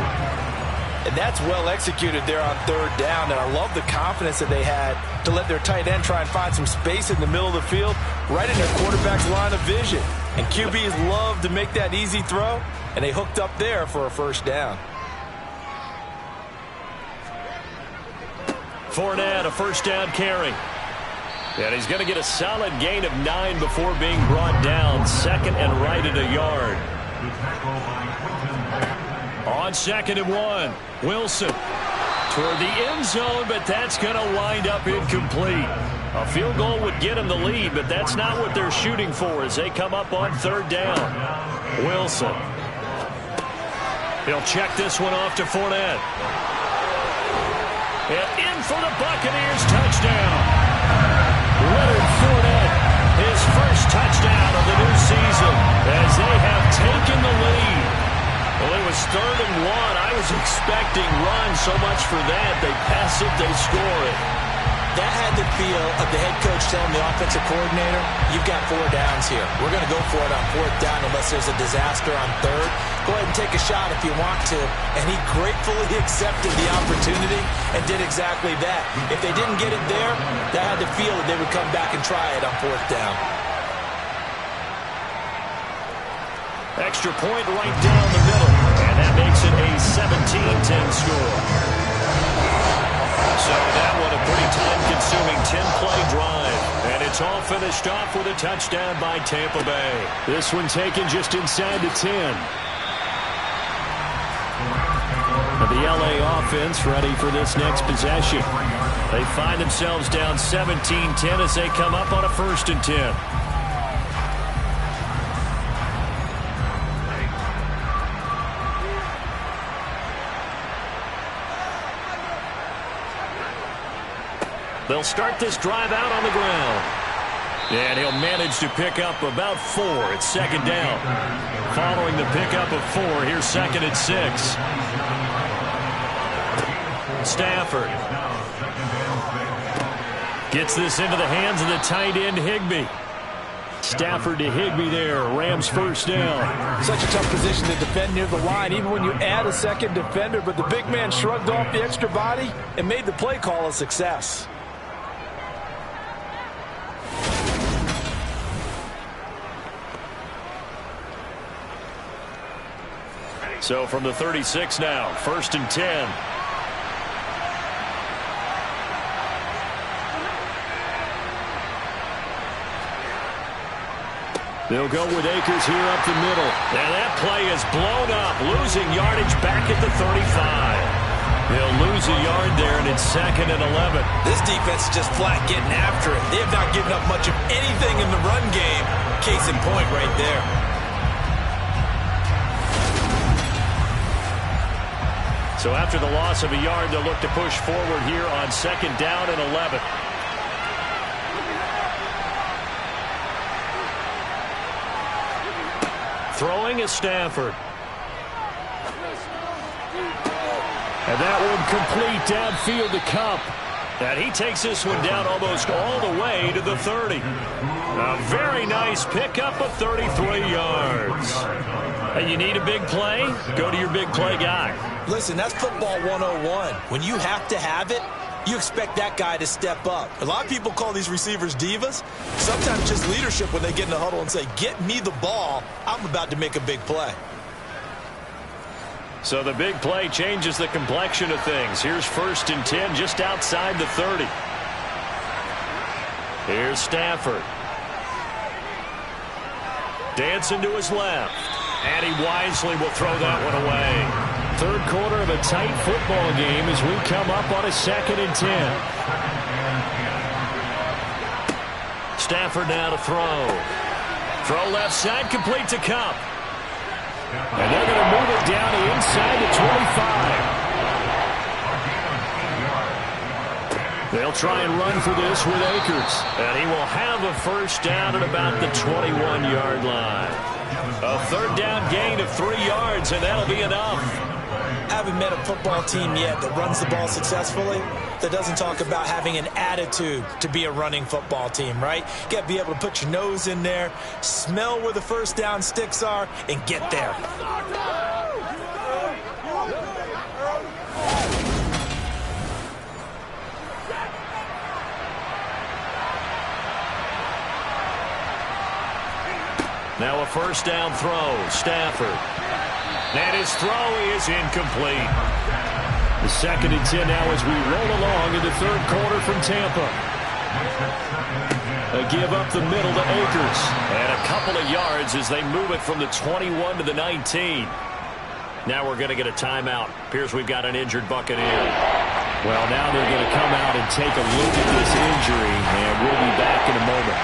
Speaker 2: And that's well executed there on 3rd down. And I love the confidence that they had to let their tight end try and find some space in the middle of the field, right in their quarterback's line of vision. And QBs love to make that easy throw, and they hooked up there for a first down.
Speaker 1: Fournette, a first down carry. And he's going to get a solid gain of 9 before being brought down. 2nd and right at a yard. On 2nd and 1, Wilson toward the end zone, but that's going to wind up incomplete. A field goal would get him the lead, but that's not what they're shooting for as they come up on 3rd down. Wilson. He'll check this one off to Fournette. And in for the Buccaneers touchdown. Leonard Fournette, his first touchdown of the new season as they have taken the lead. Well, it was 3rd and 1. I was expecting run so much for that. They pass it, they score it.
Speaker 2: That had the feel of the head coach telling the offensive coordinator, you've got 4 downs here. We're going to go for it on 4th down unless there's a disaster on 3rd. Go ahead and take a shot if you want to. And he gratefully accepted the opportunity and did exactly that. If they didn't get it there, that had the feel that they would come back and try it on 4th down.
Speaker 1: Extra point right down the middle. And that makes it a 17-10 score. So that one a pretty time-consuming 10-play drive. And it's all finished off with a touchdown by Tampa Bay. This one taken just inside the 10. The LA offense ready for this next possession. They find themselves down 17-10 as they come up on a 1st and 10. They'll start this drive out on the ground. And he'll manage to pick up about 4 at 2nd down. Following the pickup of 4, here's 2nd and 6. Stafford gets this into the hands of the tight end Higbee. Stafford to Higbee there. Rams first down.
Speaker 2: Such a tough position to defend near the line, even when you add a 2nd defender. But the big man shrugged off the extra body and made the play call a success.
Speaker 1: So from the 36 now, 1st and 10. They'll go with Akers here up the middle. And that play is blown up, losing yardage back at the 35. They'll lose a yard there, and it's 2nd and 11.
Speaker 2: This defense is just flat getting after it. They have not given up much of anything in the run game. Case in point right there.
Speaker 1: So after the loss of a yard, they'll look to push forward here on 2nd down and 11. Throwing is Stafford. And that one complete downfield to Kupp. And he takes this one down almost all the way to the 30. A very nice pickup of 33 yards. Hey, you need a big play? Go to your big play guy.
Speaker 2: Listen, that's football 101. When you have to have it, you expect that guy to step up. A lot of people call these receivers divas. Sometimes just leadership when they get in the huddle and say, get me the ball. I'm about to make a big play.
Speaker 1: So the big play changes the complexion of things. Here's 1st and 10 just outside the 30. Here's Stafford. Dancing to his left. And he wisely will throw that one away. Third quarter of a tight football game as we come up on a 2nd and 10. Stafford now to throw. Throw left side, complete to Kupp. And they're going to move it down to inside the 25. They'll try and run for this with Akers. And he will have a first down at about the 21-yard line. A 3rd down gain of 3 yards, and that'll be enough.
Speaker 2: I haven't met a football team yet that runs the ball successfully that doesn't talk about having an attitude to be a running football team, right? You got to be able to put your nose in there, smell where the first down sticks are, and get there.
Speaker 1: Now a first down throw, Stafford. And his throw is incomplete. The 2nd and 10 now as we roll along in the 3rd quarter from Tampa. A give up the middle to Akers. And a couple of yards as they move it from the 21 to the 19. Now we're going to get a timeout. Appears we've got an injured Buccaneer. Well, now they're going to come out and take a look at this injury, and we'll be back in a moment.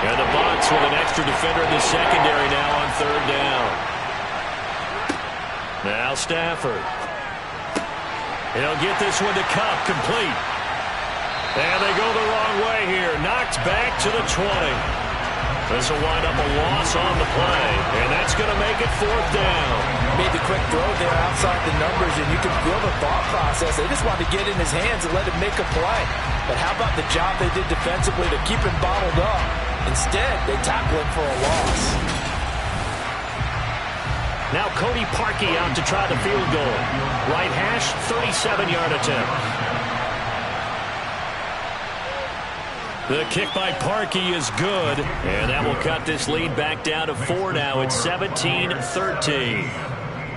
Speaker 1: And the Bucs with an extra defender in the secondary now on 3rd down. Now Stafford. He'll get this one to Kupp, complete. And they go the wrong way here. Knocked back to the 20. This will wind up a loss on the play, and that's going to make it 4th down.
Speaker 2: Made the quick throw there outside the numbers, and you can feel the thought process. They just wanted to get in his hands and let him make a play. But how about the job they did defensively to keep him bottled up? Instead, they tackle him for a loss.
Speaker 1: Now Cody Parkey out to try the field goal. Right hash, 37-yard attempt. The kick by Parkey is good, and that will cut this lead back down to 4 now. It's 17-13.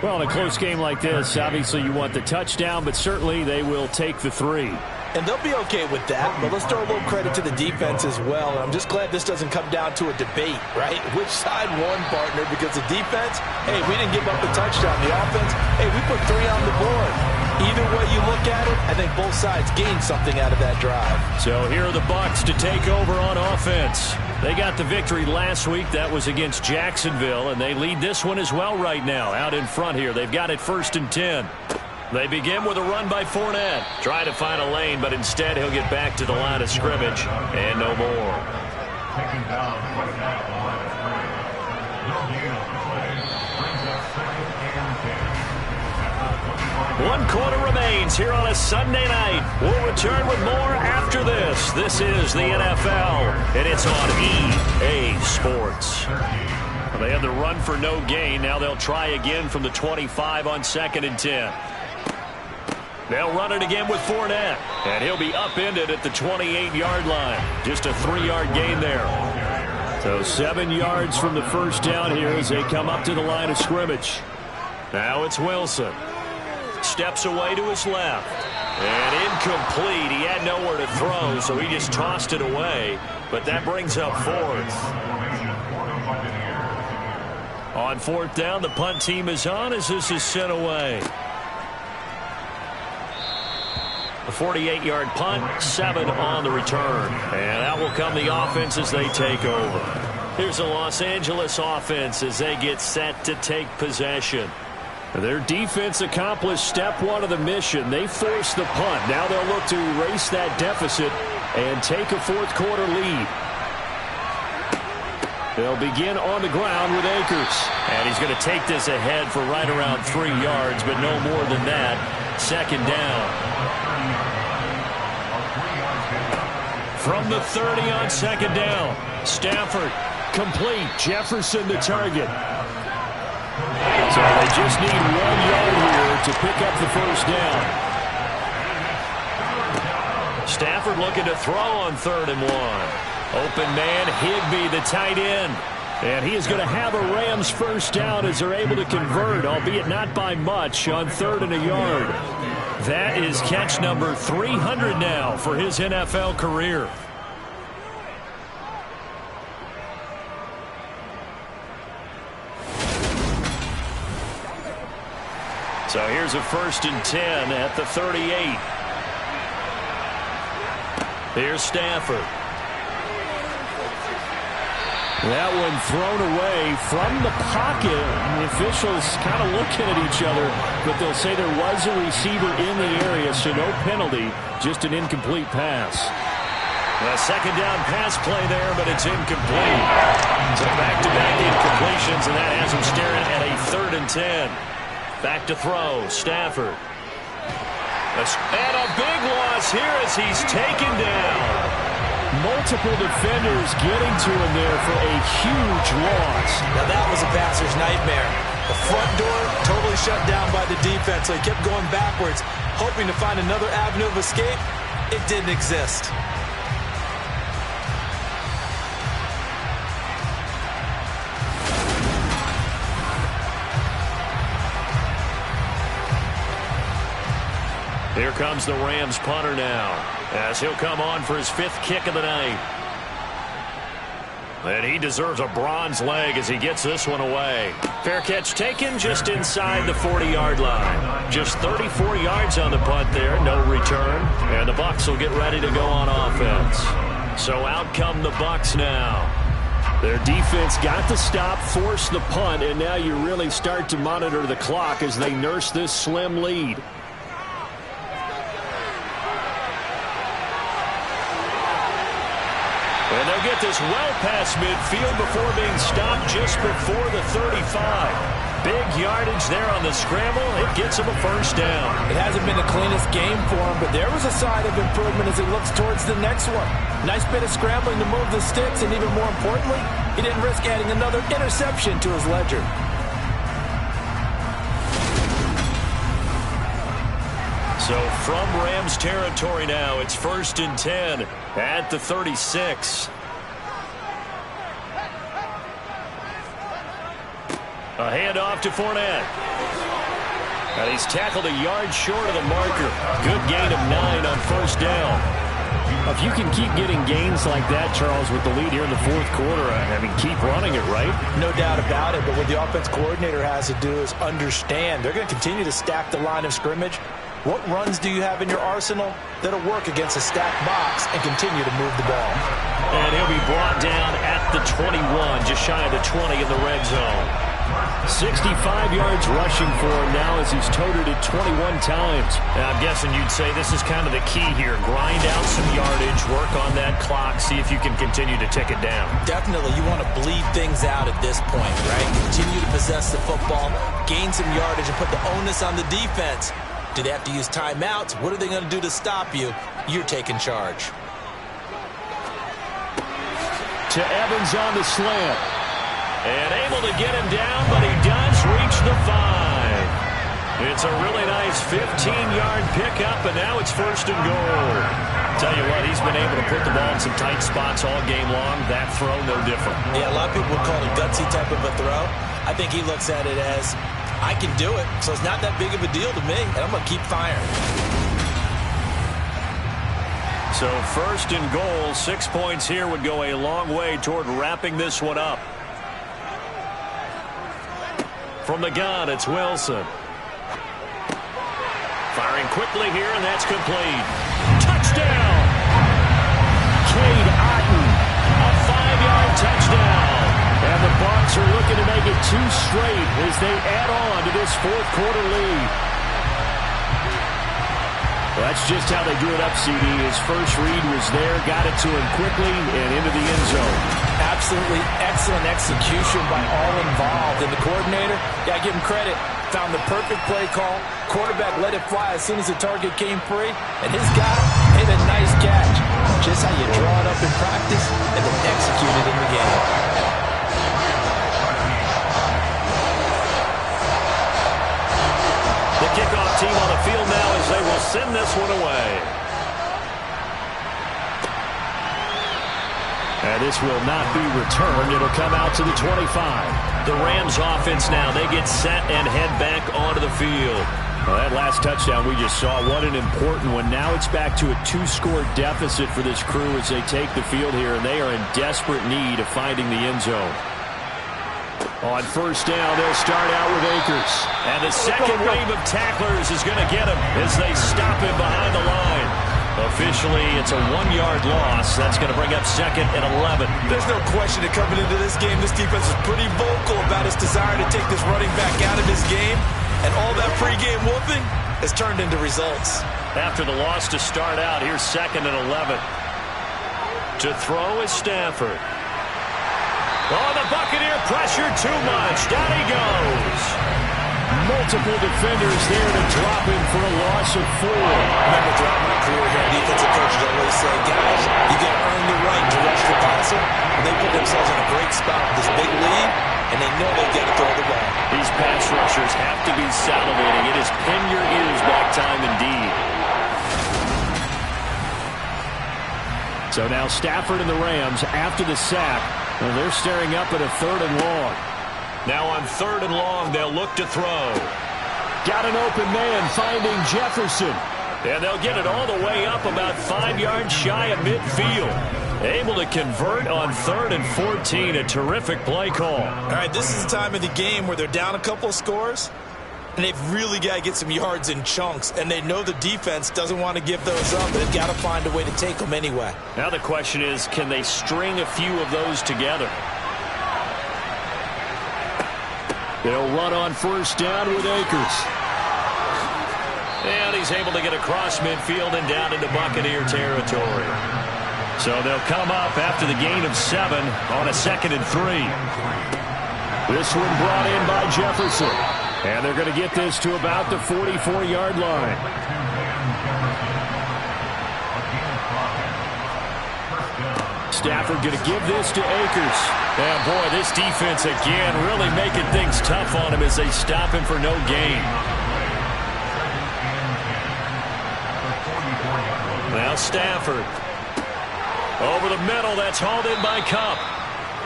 Speaker 1: Well, in a close game like this, obviously you want the touchdown, but certainly they will take the 3.
Speaker 2: And they'll be okay with that, but let's throw a little credit to the defense as well. And I'm just glad this doesn't come down to a debate, right? Which side won, partner? Because the defense, hey, we didn't give up a touchdown. The offense, hey, we put 3 on the board. Either way you look at it, I think both sides gained something out of that drive. So here are the Bucs to take over on offense. They got the victory last week. That was against Jacksonville, and they lead this one as well right now. Out in front here, they've got it 1st and 10. They begin with a run by Fournette. Try to find a lane, but instead he'll get back to the line of scrimmage. And no more.
Speaker 5: Taken down right now at the line of scrimmage. No gain on the play. Brings up 2nd and 10.
Speaker 1: 1 quarter remains here on a Sunday night. We'll return with more after this. This is the NFL, and it's on EA Sports. They had the run for no gain. Now they'll try again from the 25 on 2nd and 10. They'll run it again with Fournette. And he'll be upended at the 28-yard line. Just a 3-yard gain there. So 7 yards from the first down here as they come up to the line of scrimmage. Now it's Wilson. Steps away to his left. And incomplete. He had nowhere to throw, so he just tossed it away. But that brings up 4th. On 4th down, the punt team is on as this is sent away. A 48-yard punt, 7 on the return. And that will come the offense as they take over. Here's the Los Angeles offense as they get set to take possession. Their defense accomplished step 1 of the mission. They forced the punt. Now they'll look to erase that deficit and take a 4th quarter lead. They'll begin on the ground with Akers. And he's going to take this ahead for right around 3 yards, but no more than that. 2nd down. From the 30 on second down. Stafford complete. Jefferson to target. So they just need 1 yard here to pick up the first down. Stafford looking to throw on 3rd and 1. Open man, Higbee, the tight end. And he is going to have a Rams first down as they're able to convert, albeit not by much, on 3rd and a yard. That is catch number 300 now for his NFL career. So here's a 1st and 10 at the 38. Here's Stafford. That one thrown away from the pocket. The officials kind of looking at each other, but they'll say there was a receiver in the area, so no penalty, just an incomplete pass. A second down pass play there, but it's incomplete. So back-to-back incompletions, and that has him staring at a 3rd and 10. Back to throw, Stafford. And a big loss here as he's taken down. Multiple defenders getting to him there for a huge loss.
Speaker 2: Now that was a passer's nightmare. The front door totally shut down by the defense, so he kept going backwards, hoping to find another avenue of escape. It didn't exist.
Speaker 1: Here comes the Rams punter now, as he'll come on for his 5th kick of the night. And he deserves a bronze leg as he gets this one away. Fair catch taken just inside the 40-yard line. Just 34 yards on the punt there, no return. And the Bucs will get ready to go on offense. So out come the Bucs now. Their defense got the stop, forced the punt, and now you really start to monitor the clock as they nurse this slim lead. And they'll get this well past midfield before being stopped just before the 35. Big yardage there on the scramble. It gets him a first down.
Speaker 2: It hasn't been the cleanest game for him, but there was a sign of improvement as he looks towards the next one. Nice bit of scrambling to move the sticks, and even more importantly, he didn't risk adding another interception to his ledger.
Speaker 1: So from Rams territory now, it's 1st and 10 at the 36. A handoff to Fournette. And he's tackled a yard short of the marker. Good gain of 9 on first down. If you can keep getting gains like that, Charles, with the lead here in the 4th quarter, I mean, keep running it, right?
Speaker 2: No doubt about it, but what the offense coordinator has to do is understand. They're going to continue to stack the line of scrimmage. What runs do you have in your arsenal that'll work against a stacked box and continue to move the ball?
Speaker 1: And he'll be brought down at the 21, just shy of the 20 in the red zone. 65 yards rushing for him now as he's toted it 21 times. Now, I'm guessing you'd say this is kind of the key here. Grind out some yardage, work on that clock, see if you can continue to tick it down.
Speaker 2: Definitely, you want to bleed things out at this point, right? Continue to possess the football, gain some yardage, and put the onus on the defense. Do they have to use timeouts? What are they going to do to stop you? You're taking charge.
Speaker 1: To Evans on the slant. And able to get him down, but he does reach the 5. It's a really nice 15-yard pickup, and now it's 1st and goal. Tell you what, he's been able to put the ball in some tight spots all game long. That throw, no different.
Speaker 2: Yeah, a lot of people would call it a gutsy type of a throw. I think he looks at it as, I can do it, so it's not that big of a deal to me, and I'm going to keep firing.
Speaker 1: So 1st and goal, 6 points here would go a long way toward wrapping this one up. From the gun, it's Wilson. Firing quickly here, and that's complete. Touchdown! Cade Otton, a 5-yard touchdown. And the Bucs are looking to make it 2 straight as they add on to this 4th quarter lead. Well, that's just how they do it up, CD. His first read was there, got it to him quickly, and into the end zone.
Speaker 2: Absolutely excellent execution by all involved. And the coordinator, got to give him credit, found the perfect play call. Quarterback let it fly as soon as the target came free, and his guy hit a nice catch. Just how you draw it up in practice and then execute it in the game.
Speaker 1: The kickoff team on the field now as they will send this one away. And this will not be returned. It'll come out to the 25. The Rams offense now, they get set and head back onto the field. Well, that last touchdown we just saw, what an important one. Now it's back to a 2-score deficit for this crew as they take the field here, and they are in desperate need of finding the end zone. On first down, they'll start out with Akers. And the second wave of tacklers is going to get him as they stop him behind the line. Officially, it's a 1-yard loss. That's going to bring up 2nd and 11.
Speaker 2: There's no question that coming into this game, this defense is pretty vocal about its desire to take this running back out of his game. And all that pregame whooping has turned into results.
Speaker 1: After the loss to start out, here's 2nd and 11. To throw is Stafford. Oh, the Buccaneer pressure too much. Down he goes. Multiple defenders there to drop him for a loss of 4.
Speaker 2: Remember, throughout my career here, defensive coaches always say, guys, you got to earn the right to rush the passer. And they put themselves in a great spot with this big lead, and they know they've got to throw the ball.
Speaker 1: These pass rushers have to be salivating. It is pin your ears back time indeed. So now Stafford and the Rams, after the sack, well, they're staring up at a 3rd and long. Now on 3rd and long, they'll look to throw. Got an open man finding Jefferson. And they'll get it all the way up about 5 yards shy of midfield. Able to convert on 3rd and 14. A terrific play call.
Speaker 2: All right, this is the time of the game where they're down a couple of scores, and they've really got to get some yards in chunks, and they know the defense doesn't want to give those up. They've got to find a way to take them anyway.
Speaker 1: Now the question is, can they string a few of those together? They'll run on first down with Akers. And he's able to get across midfield and down into Buccaneer territory. So they'll come up after the gain of 7 on a 2nd and 3. This one brought in by Jefferson. And they're going to get this to about the 44-yard line. Stafford going to give this to Akers. And boy, this defense again really making things tough on him as they stop him for no gain. Now Stafford. Over the middle, that's hauled in by Kupp.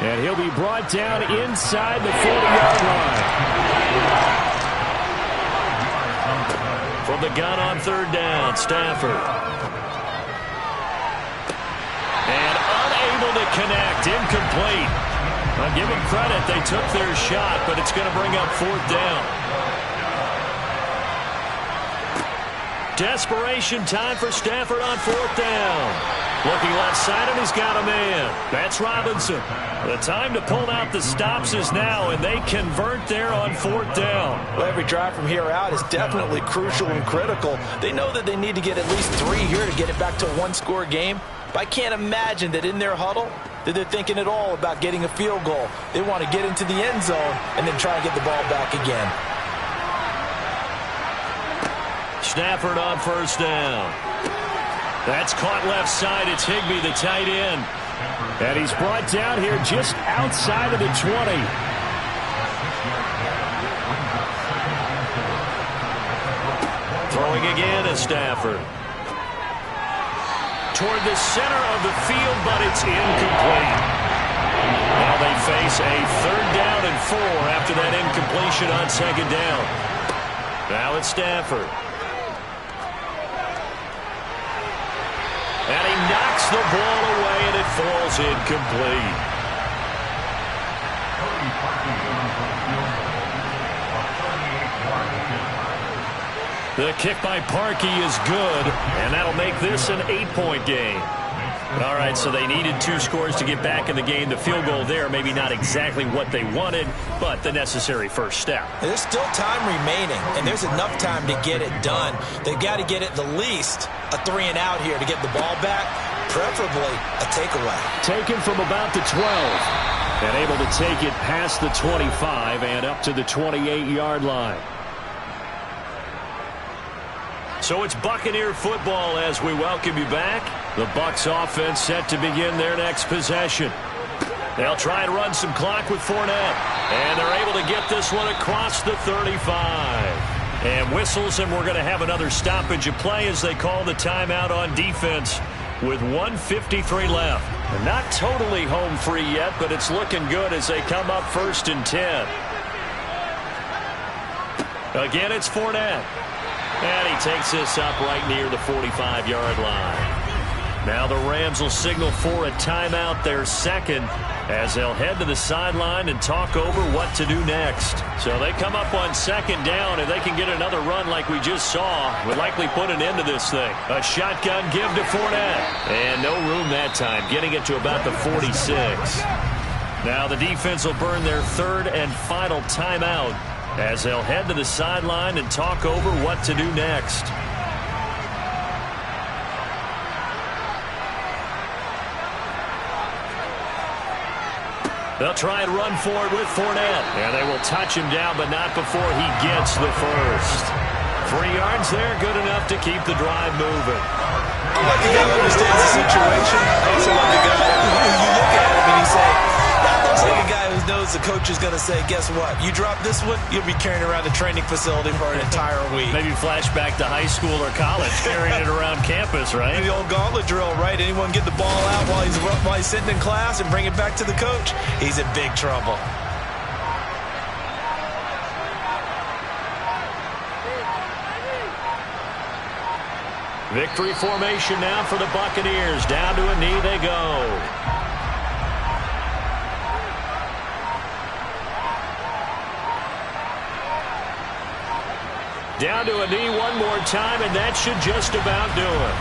Speaker 1: And he'll be brought down inside the 40-yard line. From the gun on 3rd down, Stafford. And unable to connect, incomplete. I'll give them credit, they took their shot, but it's going to bring up 4th down. Desperation time for Stafford on 4th down. Looking left side, and he's got a man. That's Robinson. The time to pull out the stops is now, and they convert there on 4th down.
Speaker 2: Well, every drive from here out is definitely crucial and critical. They know that they need to get at least 3 here to get it back to a 1-score game. But I can't imagine that in their huddle that they're thinking at all about getting a field goal. They want to get into the end zone and then try and get the ball back again.
Speaker 1: Stafford on first down. That's caught left side. It's Higbee, the tight end. And he's brought down here just outside of the 20. Throwing again is Stafford. Toward the center of the field, but it's incomplete. Now they face a 3rd down and 4 after that incompletion on 2nd down. Now it's Stafford. And he knocks the ball away, and it falls incomplete. The kick by Parkey is good, and that'll make this an 8-point game. All right, so they needed 2 scores to get back in the game. The field goal there, maybe not exactly what they wanted, but the necessary first step.
Speaker 2: There's still time remaining, and there's enough time to get it done. They've got to get at the least a 3-and-out here to get the ball back, preferably a takeaway.
Speaker 1: Taken from about the 12, and able to take it past the 25 and up to the 28-yard line. So it's Buccaneer football as we welcome you back. The Bucs offense set to begin their next possession. They'll try and run some clock with Fournette. And they're able to get this one across the 35. And whistles, and we're going to have another stoppage of play as they call the timeout on defense with 1:53 left. They're not totally home free yet, but it's looking good as they come up 1st and 10. Again, it's Fournette. And he takes this up right near the 45-yard line. Now the Rams will signal for a timeout, their second, as they'll head to the sideline and talk over what to do next. So they come up on 2nd down. If they can get another run like we just saw, would likely put an end to this thing. A shotgun give to Fournette. And no room that time, getting it to about the 46. Now the defense will burn their 3rd and final timeout as they'll head to the sideline and talk over what to do next. They'll try and run for it with Fournette. And they will touch him down, but not before he gets the first. 3 yards there, good enough to keep the drive moving.
Speaker 2: I like the guy who understands the situation. I also like the guy who you look at him and you say, that looks like a guy who knows the coach is going to say, guess what? You drop this one, you'll be carrying around the training facility for an entire week.
Speaker 1: Maybe flashback to high school or college, carrying it around campus, right?
Speaker 2: The old gauntlet drill, right? Anyone get the ball out while he's sitting in class and bring it back to the coach? He's in big trouble.
Speaker 1: Victory formation now for the Buccaneers. Down to a knee they go. Down to a knee one more time, and that should just about do it.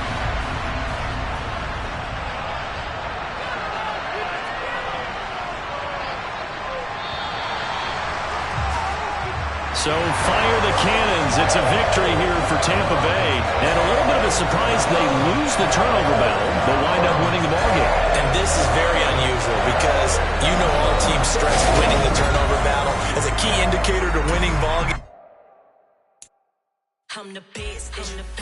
Speaker 1: So fire the cannons. It's a victory here for Tampa Bay. And a little bit of a surprise, they lose the turnover battle, but wind up winning the ballgame.
Speaker 2: And this is very unusual because you know all teams stress winning the turnover battle as a key indicator to winning ballgame.